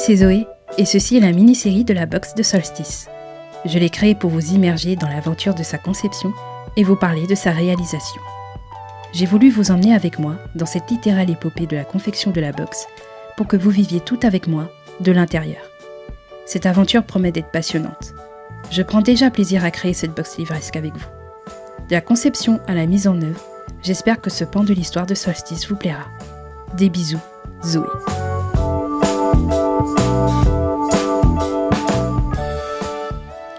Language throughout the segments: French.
c'est Zoé, et ceci est la mini-série de la box de Solstice. Je l'ai créée pour vous immerger dans l'aventure de sa conception et vous parler de sa réalisation. J'ai voulu vous emmener avec moi dans cette littérale épopée de la confection de la box pour que vous viviez tout avec moi, de l'intérieur. Cette aventure promet d'être passionnante. Je prends déjà plaisir à créer cette box livresque avec vous. De la conception à la mise en œuvre, j'espère que ce pan de l'histoire de Solstice vous plaira. Des bisous, Zoé.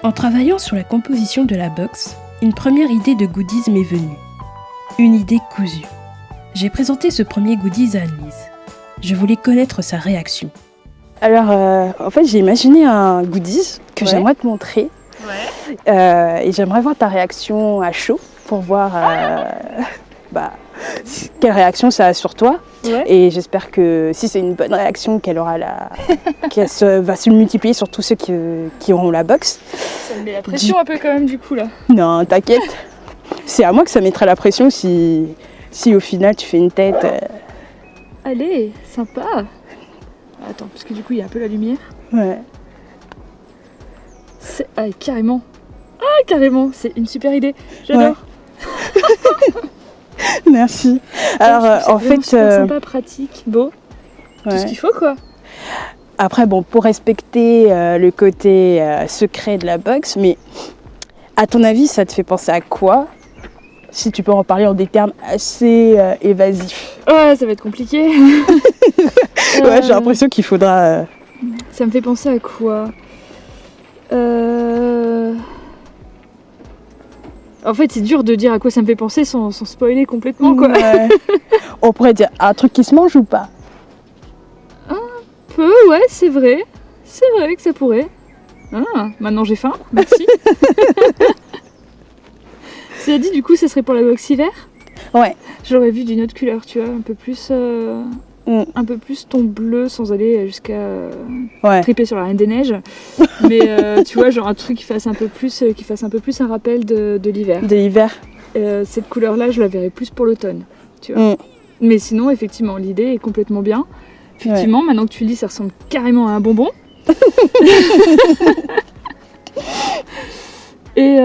En travaillant sur la composition de la box, une première idée de goodies m'est venue. Une idée cousue. J'ai présenté ce premier goodies à Annelise. Je voulais connaître sa réaction. Alors, en fait, j'ai imaginé un goodies que j'aimerais te montrer. Et j'aimerais voir ta réaction à chaud pour voir quelle réaction ça a sur toi. Ouais. Et j'espère que si c'est une bonne réaction, qu'elle va se multiplier sur tous ceux qui auront la box. Ça me met la pression un peu quand même du coup là. Non, t'inquiète. C'est à moi que ça mettrait la pression si au final tu fais une tête. Allez, sympa. Attends, parce que du coup il y a un peu la lumière. Ouais. Carrément. Ah, carrément, c'est une super idée. J'adore. Ouais. Merci. Alors, en fait, super sympa, pratique, beau, tout ce qu'il faut quoi. Après, bon, pour respecter le côté secret de la box, mais à ton avis, ça te fait penser à quoi? Si tu peux en parler en des termes assez évasifs. Ouais, ça va être compliqué. Ouais, j'ai l'impression qu'il faudra. Ça me fait penser à quoi? En fait, c'est dur de dire à quoi ça me fait penser sans spoiler complètement, quoi. Ouais. On pourrait dire un truc qui se mange ou pas? Un peu, ouais, c'est vrai. C'est vrai que ça pourrait. Ah, maintenant j'ai faim, merci. Cela dit, du coup, ça serait pour la box hiver? Ouais. J'aurais vu d'une autre couleur, tu vois, un peu plus ton bleu sans aller jusqu'à triper sur la Reine des Neiges. Mais tu vois, genre un truc qui fasse un peu plus un rappel de l'hiver. De l'hiver. Cette couleur-là, je la verrais plus pour l'automne, tu vois. Mais sinon, effectivement, l'idée est complètement bien. Effectivement, maintenant que tu le dis, ça ressemble carrément à un bonbon. Et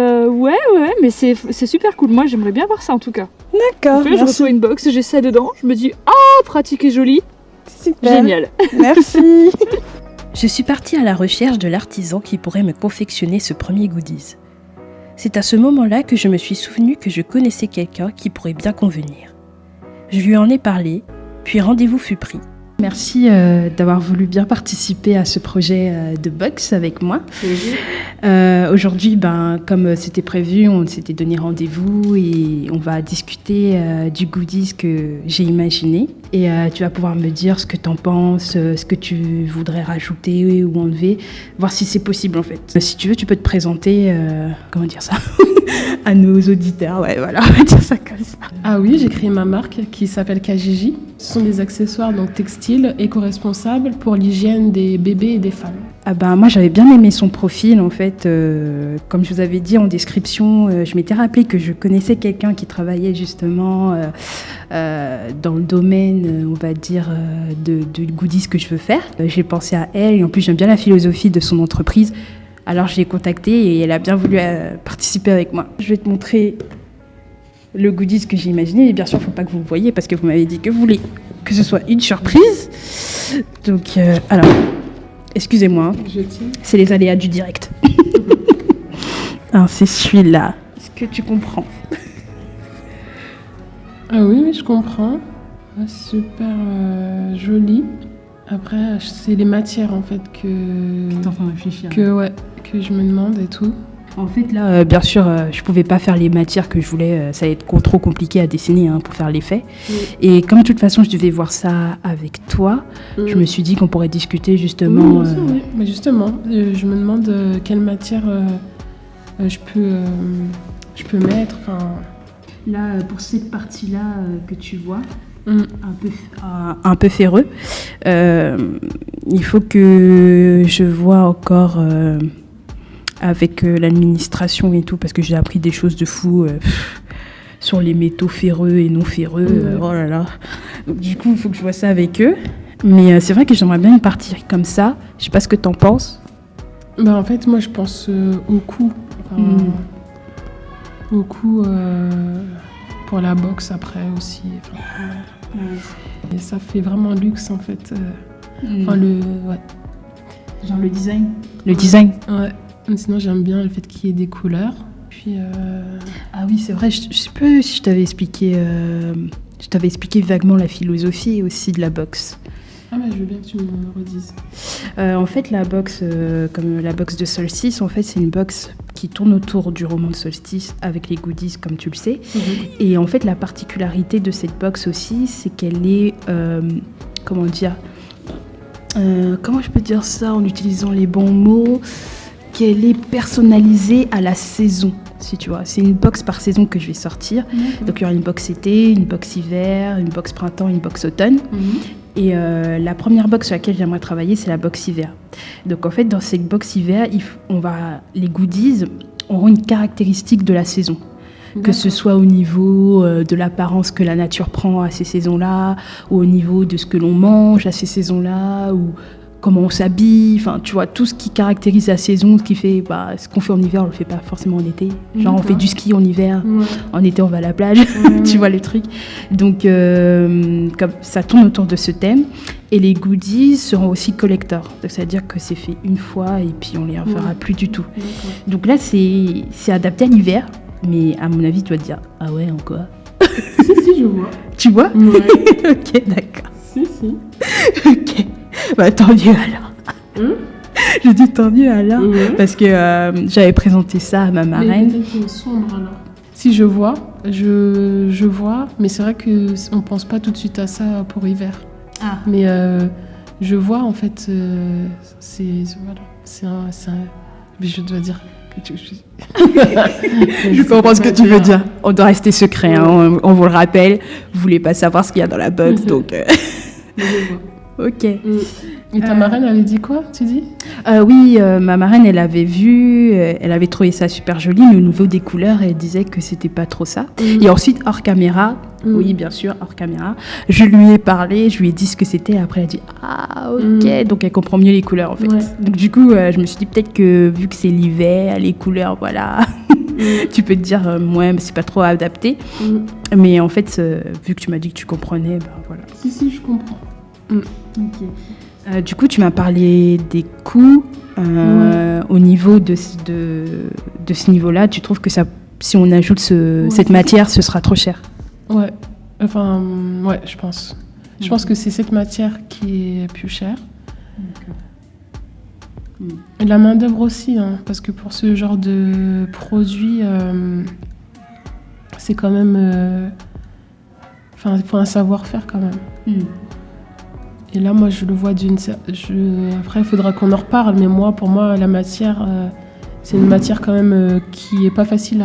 mais c'est super cool. Moi, j'aimerais bien voir ça en tout cas. D'accord. Je reçois une box, j'ai ça dedans, je me dis pratique et joli. Super. Génial. Merci. Je suis partie à la recherche de l'artisan qui pourrait me confectionner ce premier goodies. C'est à ce moment-là que je me suis souvenu que je connaissais quelqu'un qui pourrait bien convenir. Je lui en ai parlé, puis rendez-vous fut pris. Merci d'avoir voulu bien participer à ce projet de box avec moi. Aujourd'hui, comme c'était prévu, on s'était donné rendez-vous et on va discuter du goodies que j'ai imaginé. Et tu vas pouvoir me dire ce que tu en penses, ce que tu voudrais rajouter ou enlever, voir si c'est possible en fait. Si tu veux, tu peux te présenter, comment dire ça à nos auditeurs, ouais, voilà, on va dire ça comme ça. Ah oui, j'ai créé ma marque qui s'appelle Kajiji. Ce sont des accessoires donc textiles éco-responsables pour l'hygiène des bébés et des femmes. Moi j'avais bien aimé son profil en fait, comme je vous avais dit en description, je m'étais rappelé que je connaissais quelqu'un qui travaillait justement dans le domaine, on va dire, de goodies que je veux faire. J'ai pensé à elle et en plus j'aime bien la philosophie de son entreprise. Alors je l'ai contactée et elle a bien voulu participer avec moi. Je vais te montrer le goodies que j'ai imaginé. Et bien sûr, il ne faut pas que vous le voyez parce que vous m'avez dit que vous voulez que ce soit une surprise. Donc, alors, excusez-moi. C'est les aléas du direct. Alors, c'est celui-là. Est-ce que tu comprends? Ah oui, je comprends. Super joli. Après, c'est les matières en fait que t'es en train de réfléchir. Que je me demande et tout. En fait, là, bien sûr, je pouvais pas faire les matières que je voulais. Ça allait être trop compliqué à dessiner pour faire l'effet. Et comme de toute façon, je devais voir ça avec toi, je me suis dit qu'on pourrait discuter justement. Oui. Mais justement, je me demande quelle matière je peux mettre. Là, pour cette partie-là que tu vois, un peu ferreux, il faut que je vois encore avec l'administration et tout, parce que j'ai appris des choses de fou sur les métaux ferreux et non ferreux. Oh là là. Donc, du coup, il faut que je vois ça avec eux. Mais c'est vrai que j'aimerais bien une partie comme ça. Je sais pas ce que t'en penses. En fait, moi, je pense au coût. Au coût pour la boxe après aussi. Et ça fait vraiment luxe, en fait. Genre le design. Le design. Ouais. Sinon, j'aime bien le fait qu'il y ait des couleurs. Puis, Ah oui, c'est vrai. Je sais pas si je t'avais expliqué vaguement la philosophie aussi de la boxe. Je veux bien que tu me redises. En fait, la boxe, comme la boxe de Solstice, en fait, c'est une boxe qui tourne autour du roman de Solstice avec les goodies, comme tu le sais. Et en fait, la particularité de cette boxe aussi, c'est qu'elle est, comment je peux dire ça en utilisant les bons mots, qu'elle est personnalisée à la saison. Si tu vois, c'est une box par saison que je vais sortir. Donc il y aura une box été, une box hiver, une box printemps, une box automne. Et la première box sur laquelle j'aimerais travailler, c'est la box hiver. Donc en fait, dans cette box hiver, les goodies auront une caractéristique de la saison. Que ce soit au niveau de l'apparence que la nature prend à ces saisons-là, ou au niveau de ce que l'on mange à ces saisons-là, ou comment on s'habille, enfin tu vois, tout ce qui caractérise la saison, ce qui fait, ce qu'on fait en hiver, on le fait pas forcément en été. Genre on fait du ski en hiver, en été on va à la plage, tu vois le truc. Donc comme ça tourne autour de ce thème. Et les goodies seront aussi collector. Donc ça veut dire que c'est fait une fois et puis on les refera plus du tout. Donc là c'est adapté à l'hiver, mais à mon avis tu vas te dire, ah ouais encore. Si, je vois. Tu vois? Ouais. Ok, d'accord. Si. Ok. Tant mieux alors. Je dis tant mieux alors. Parce que j'avais présenté ça à ma marraine. Mais peut-être sombre alors. Si je vois, mais c'est vrai qu'on pense pas tout de suite à ça pour hiver. Mais je vois en fait, c'est un. Mais je dois dire que je comprends ce que tu veux dire. On doit rester secret, hein. On vous le rappelle. Vous voulez pas savoir ce qu'il y a dans la box, donc. Je vois. Ok. Et ta marraine avait dit quoi, tu dis? Oui, ma marraine, elle avait vu, elle avait trouvé ça super joli, mais au niveau des couleurs, elle disait que c'était pas trop ça. Et ensuite, hors caméra, oui, bien sûr, hors caméra, je lui ai parlé, je lui ai dit ce que c'était, après elle a dit « Ah, ok », donc elle comprend mieux les couleurs, en fait. Ouais. Donc du coup, je me suis dit peut-être que, vu que c'est l'hiver, les couleurs, voilà, tu peux te dire « Ouais, mais c'est pas trop adapté ». Mais en fait, vu que tu m'as dit que tu comprenais, voilà. Si, je comprends. Ok. Du coup, tu m'as parlé des coûts. Au niveau de ce niveau-là, tu trouves que si on ajoute cette matière, ce sera trop cher? Ouais. Enfin, ouais, je pense. Je pense que c'est cette matière qui est plus chère. Et la main-d'œuvre aussi, hein, parce que pour ce genre de produit, c'est quand même. Enfin, il faut un savoir-faire quand même. Et là, moi, je le vois après, il faudra qu'on en reparle, mais pour moi, la matière, c'est une matière quand même qui est pas facile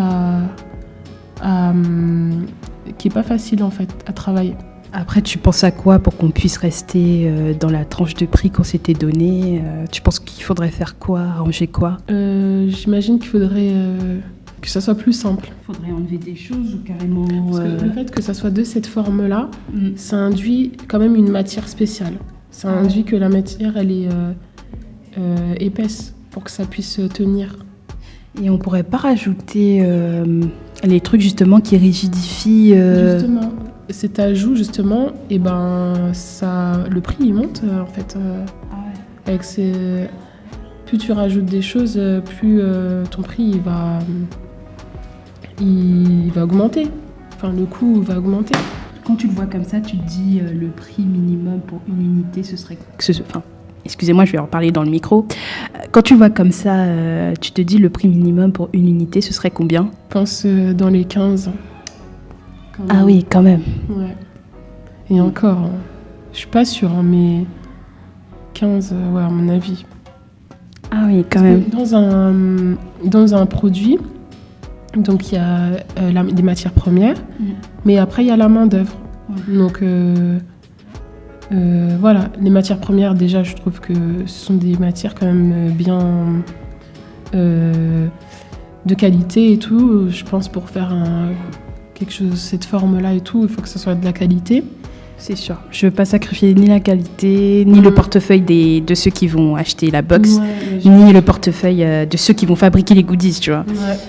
qui est pas facile, en fait, à travailler. Après, tu penses à quoi pour qu'on puisse rester dans la tranche de prix qu'on s'était donnée? Tu penses qu'il faudrait faire quoi, arranger quoi? J'imagine qu'il faudrait que ça soit plus simple. Il faudrait enlever des choses ou carrément... Parce que le fait que ça soit de cette forme-là, ça induit quand même une matière spéciale. Ça induit que la matière, elle est épaisse pour que ça puisse tenir. Et on pourrait pas rajouter les trucs justement qui rigidifient... Justement, cet ajout justement, et le prix il monte en fait. Avec plus tu rajoutes des choses, plus ton prix il va augmenter. Enfin, le coût va augmenter. Quand tu le vois comme ça, tu te dis le prix minimum pour une unité, ce serait... excusez-moi, je vais en parler dans le micro. Quand tu vois comme ça, tu te dis le prix minimum pour une unité, ce serait combien? Je pense dans les 15. Ah oui, quand même. Ouais. Et encore, je suis pas sûre, mais 15, à mon avis. Ah oui, quand même. Dans un produit, donc il y a des matières premières, mais après il y a la main-d'œuvre. Donc voilà, les matières premières, déjà, je trouve que ce sont des matières quand même bien de qualité et tout. Je pense pour faire quelque chose, cette forme-là et tout, il faut que ça soit de la qualité. C'est sûr. Je veux pas sacrifier ni la qualité, ni le portefeuille de ceux qui vont acheter la box, ni le portefeuille de ceux qui vont fabriquer les goodies, tu vois. Ouais,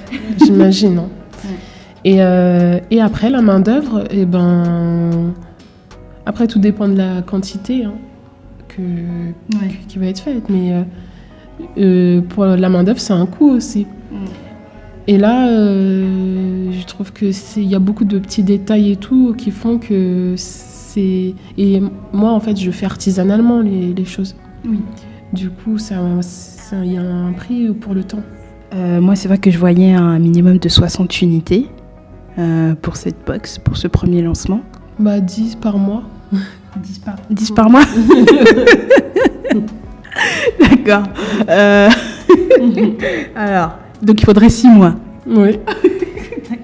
j'imagine. Hein. Et après, la main-d'œuvre, après, tout dépend de la quantité qui va être faite. Mais pour la main-d'œuvre, c'est un coût aussi. Et là, je trouve qu'il y a beaucoup de petits détails et tout qui font que c'est... Et moi, en fait, je fais artisanalement les choses. Oui. Du coup, il y a un prix pour le temps. Moi, c'est vrai que je voyais un minimum de 60 unités pour cette box, pour ce premier lancement. 10 par mois. 10 par mois. D'accord. Alors, donc il faudrait 6 mois. Oui.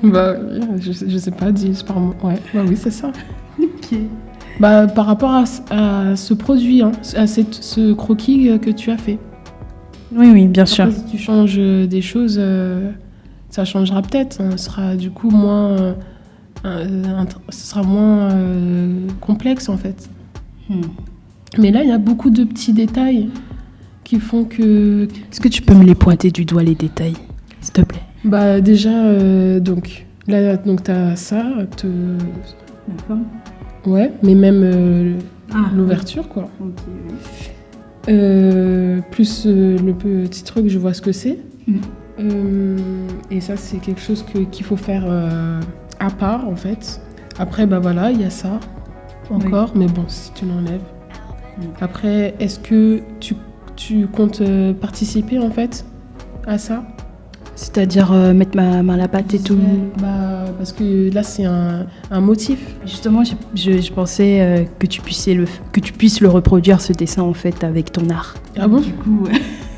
Je sais pas, 10 par mois. Ouais, oui, c'est ça. Ok. Par rapport à ce produit, hein, à ce croquis que tu as fait. Oui, bien sûr. Après, si tu changes des choses, ça changera peut-être. Ce sera du coup moins... ce sera moins complexe, en fait. Mais là, il y a beaucoup de petits détails qui font que... Est-ce que tu peux me les pointer du doigt, les détails, s'il te plaît? Déjà, donc t'as ça. D'accord. Ouais, mais même l'ouverture, quoi. Ok, oui. Plus le petit truc, je vois ce que c'est. Et ça, c'est quelque chose qu'il faut faire à part, en fait. Après, voilà, il y a ça encore, mais bon, si tu l'enlèves. Après, est-ce que tu comptes participer, en fait, à ça? C'est-à-dire mettre ma main à la pâte et tout. Parce que là, c'est un motif. Justement, je pensais que tu puisses le reproduire, ce dessin, en fait, avec ton art. Ah bon? Du coup,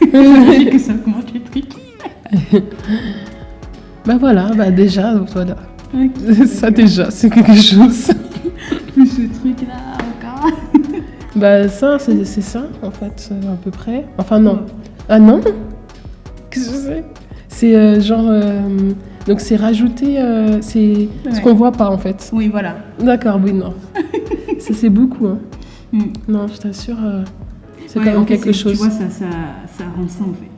que ça augmente les trucs. Déjà, voilà. Okay. Ça, déjà, c'est quelque chose. Plus ce truc-là, encore. Ça, c'est ça, en fait, à peu près. Enfin, non. Ah non? Qu'est-ce que c'est? C'est donc c'est rajouter, c'est ce qu'on voit pas en fait. Oui, voilà. D'accord, oui, non. Ça c'est beaucoup. Hein. Non, je t'assure, c'est quand même quelque chose. Tu vois, ça rend ça en fait.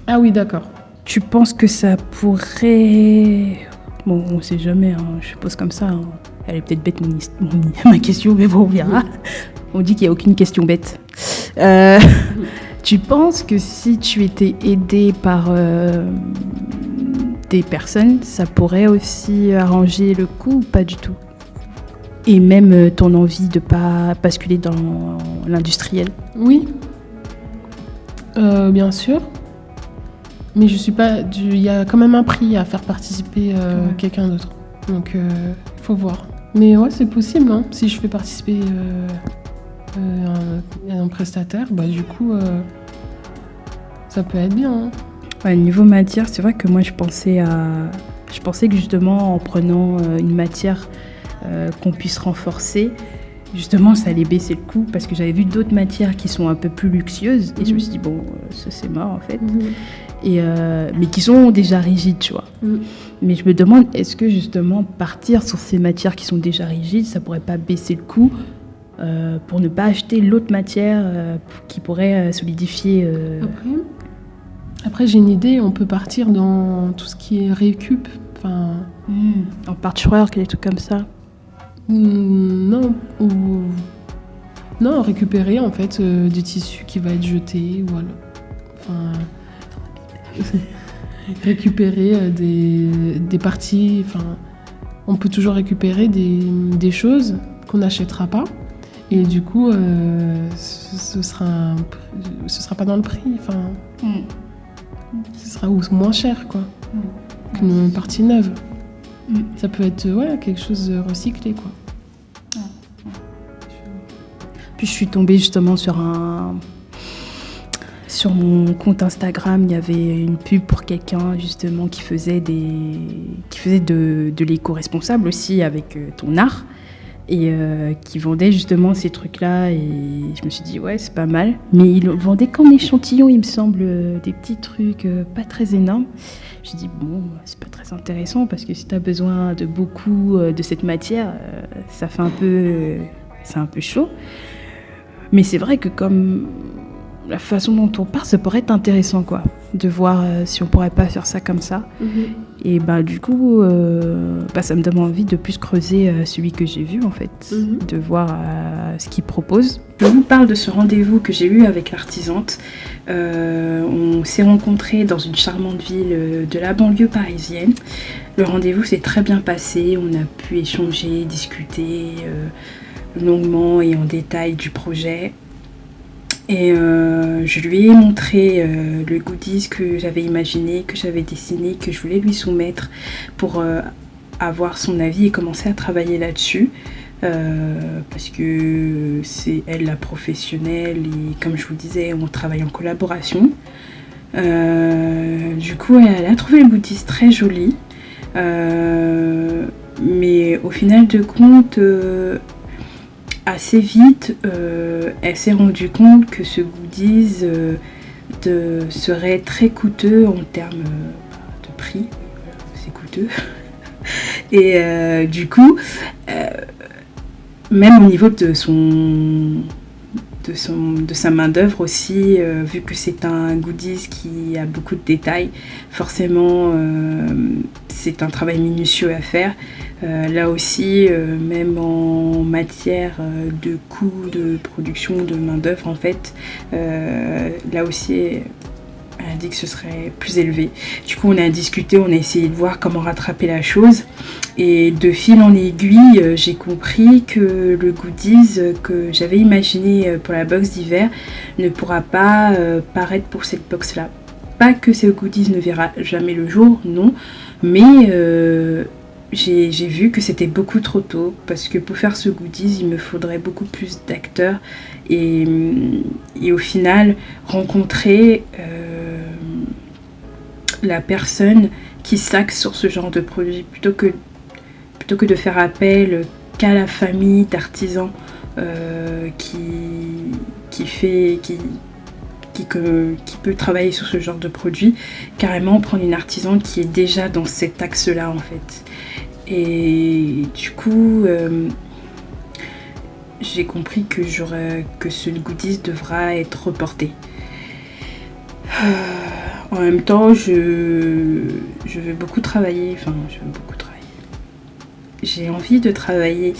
Ah oui, d'accord. Tu penses que ça pourrait... Bon, on sait jamais, hein, je pose comme ça. Hein. Elle est peut-être bête ma question, mais bon, on verra. On dit qu'il n'y a aucune question bête. Tu penses que si tu étais aidée par des personnes, ça pourrait aussi arranger le coup ou pas du tout? Et même ton envie de ne pas basculer dans l'industriel? Oui, bien sûr. Mais je suis pas... Il y a quand même un prix à faire participer quelqu'un d'autre. Donc, il faut voir. Mais ouais, c'est possible. Hein. Si je fais participer un prestataire, du coup... ça peut être bien. Hein. Ouais, niveau matière, c'est vrai que moi je pensais que justement en prenant une matière qu'on puisse renforcer, justement ça allait baisser le coût parce que j'avais vu d'autres matières qui sont un peu plus luxueuses et je me suis dit ça c'est mort en fait. Et mais qui sont déjà rigides, tu vois. Mais je me demande, est-ce que justement partir sur ces matières qui sont déjà rigides, ça pourrait pas baisser le coût pour ne pas acheter l'autre matière qui pourrait solidifier. Après, j'ai une idée, on peut partir dans tout ce qui est récup. En patchwork, des trucs comme ça. Non, récupérer en fait des tissus qui va être jeté, voilà. Récupérer des parties. On peut toujours récupérer des choses qu'on n'achètera pas. Et du coup, ce sera pas dans le prix. Ce sera moins cher, quoi, qu'une partie neuve. Ça peut être quelque chose de recyclé, quoi. Puis je suis tombée justement sur mon compte Instagram, il y avait une pub pour quelqu'un justement qui faisait de l'éco-responsable aussi avec ton art. Et qui vendait justement ces trucs-là et je me suis dit c'est pas mal, mais ils vendaient qu'en échantillon, il me semble, des petits trucs pas très énormes. Je me suis dit c'est pas très intéressant parce que si t'as besoin de beaucoup de cette matière, ça fait un peu un peu chaud. Mais c'est vrai que comme la façon dont on part, ça pourrait être intéressant, quoi, de voir si on pourrait pas faire ça comme ça. Et du coup, ça me donne envie de plus creuser celui que j'ai vu, en fait, de voir ce qu'il propose. Je vous parle de ce rendez-vous que j'ai eu avec l'artisante. On s'est rencontrés dans une charmante ville de la banlieue parisienne. Le rendez-vous s'est très bien passé, on a pu échanger, discuter longuement et en détail du projet. Et je lui ai montré le goodies que j'avais imaginé, que j'avais dessiné, que je voulais lui soumettre pour avoir son avis et commencer à travailler là-dessus. Parce que c'est elle la professionnelle et comme je vous disais, on travaille en collaboration. Du coup, elle a trouvé le goodies très joli. Mais au final de compte... assez vite, elle s'est rendue compte que ce goodies serait très coûteux en termes de prix. C'est coûteux. Et du coup, même au niveau de sa main d'œuvre aussi, vu que c'est un goodies qui a beaucoup de détails, forcément c'est un travail minutieux à faire. Là aussi, même en matière de coûts de production, de main d'œuvre en fait, là aussi elle a dit que ce serait plus élevé. Du coup on a discuté, on a essayé de voir comment rattraper la chose et de fil en aiguille j'ai compris que le goodies que j'avais imaginé pour la box d'hiver ne pourra pas paraître pour cette box là. Pas que ce goodies ne verra jamais le jour, non, mais j'ai vu que c'était beaucoup trop tôt parce que pour faire ce goodies il me faudrait beaucoup plus d'acteurs et au final rencontrer la personne qui s'axe sur ce genre de produit plutôt que de faire appel qu'à la famille d'artisans qui peut travailler sur ce genre de produit, carrément prendre une artisane qui est déjà dans cet axe-là en fait. Et du coup, j'ai compris que ce goodies devra être reporté. En même temps, je veux beaucoup travailler. J'ai envie de travailler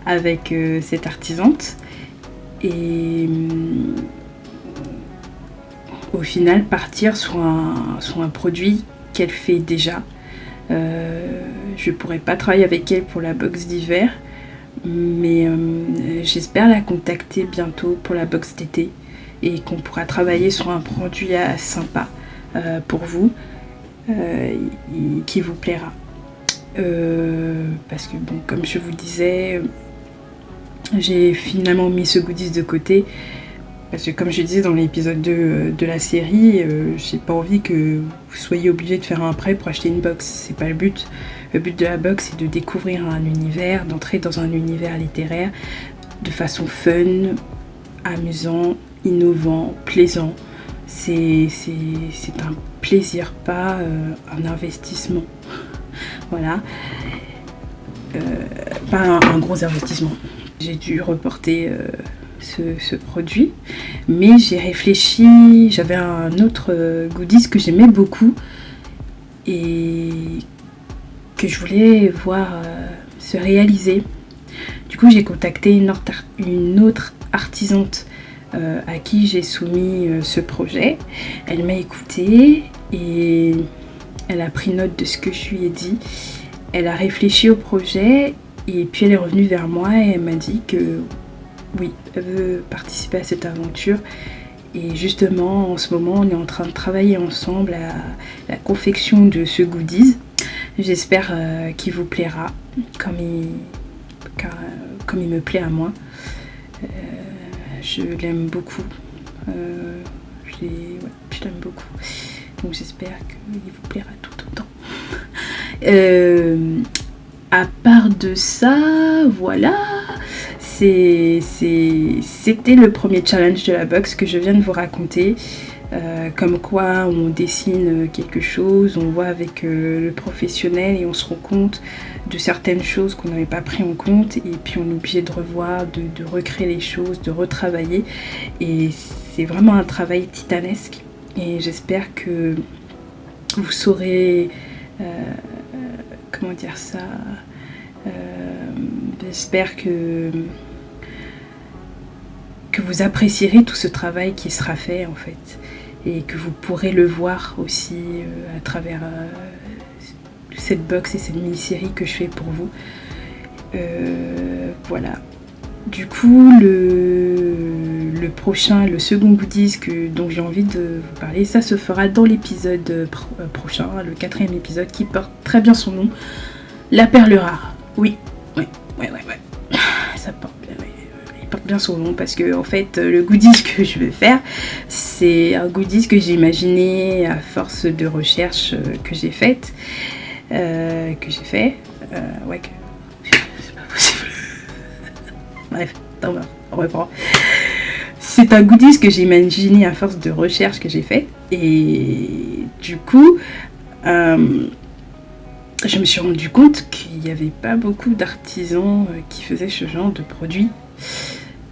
avec cette artisante et au final partir sur un produit qu'elle fait déjà. Je pourrais pas travailler avec elle pour la box d'hiver, mais j'espère la contacter bientôt pour la box d'été et qu'on pourra travailler sur un produit sympa pour vous qui vous plaira. Parce que bon, comme je vous disais, j'ai finalement mis ce goodies de côté parce que comme je disais dans l'épisode 2 de la série, j'ai pas envie que vous soyez obligés de faire un prêt pour acheter une box, c'est pas le but. Le but de la box c'est de découvrir un univers, d'entrer dans un univers littéraire de façon fun, amusant, innovant, plaisant. C'est un plaisir, pas un investissement. Voilà. Pas un gros investissement. J'ai dû reporter ce produit, mais j'ai réfléchi, j'avais un autre goodies que j'aimais beaucoup et que je voulais voir se réaliser. Du coup j'ai contacté une autre artisante à qui j'ai soumis ce projet. Elle m'a écoutée et elle a pris note de ce que je lui ai dit. Elle a réfléchi au projet et puis elle est revenue vers moi et elle m'a dit que oui, elle veut participer à cette aventure. Et justement, en ce moment, on est en train de travailler ensemble à la confection de ce goodies. J'espère qu'il vous plaira comme il me plaît à moi. Je l'aime beaucoup. Je l'aime beaucoup. Donc j'espère qu'il vous plaira tout autant. À part de ça, voilà. C'était le premier challenge de la box que je viens de vous raconter. comme quoi on dessine quelque chose, on voit avec le professionnel et on se rend compte de certaines choses qu'on n'avait pas pris en compte, et puis on est obligé de revoir, de recréer les choses, de retravailler, et c'est vraiment un travail titanesque, et j'espère que vous saurez comment dire ça, j'espère que vous apprécierez tout ce travail qui sera fait en fait, et que vous pourrez le voir aussi à travers cette box et cette mini-série que je fais pour vous. Voilà. Du coup, le prochain, le second goodies dont j'ai envie de vous parler, ça se fera dans l'épisode prochain, le 4e épisode, qui porte très bien son nom, la perle rare. Oui. Ça porte bien son nom, parce que en fait le goodies que je vais faire, c'est un goodies que j'ai imaginé à force de recherches que j'ai faites, c'est pas possible. Bref, attends, on reprend. C'est un goodies que j'ai imaginé à force de recherches que j'ai faites, et du coup je me suis rendu compte qu'il n'y avait pas beaucoup d'artisans qui faisaient ce genre de produits.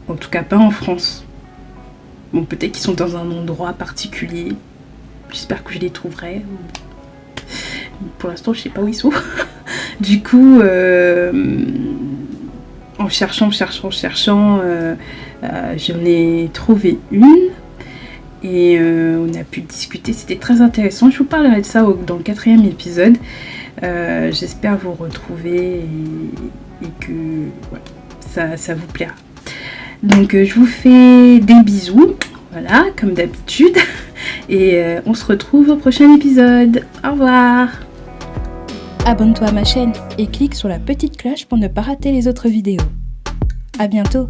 En tout cas pas en France. Bon, peut-être qu'ils sont dans un endroit particulier. J'espère que je les trouverai. Pour l'instant, je sais pas où ils sont. Du coup, en cherchant, j'en ai trouvé une. Et on a pu discuter. C'était très intéressant. Je vous parlerai de ça dans le 4e épisode. J'espère vous retrouver et que voilà, ça vous plaira. Donc je vous fais des bisous, voilà, comme d'habitude, et on se retrouve au prochain épisode. Au revoir. Abonne-toi à ma chaîne et clique sur la petite cloche pour ne pas rater les autres vidéos. À bientôt.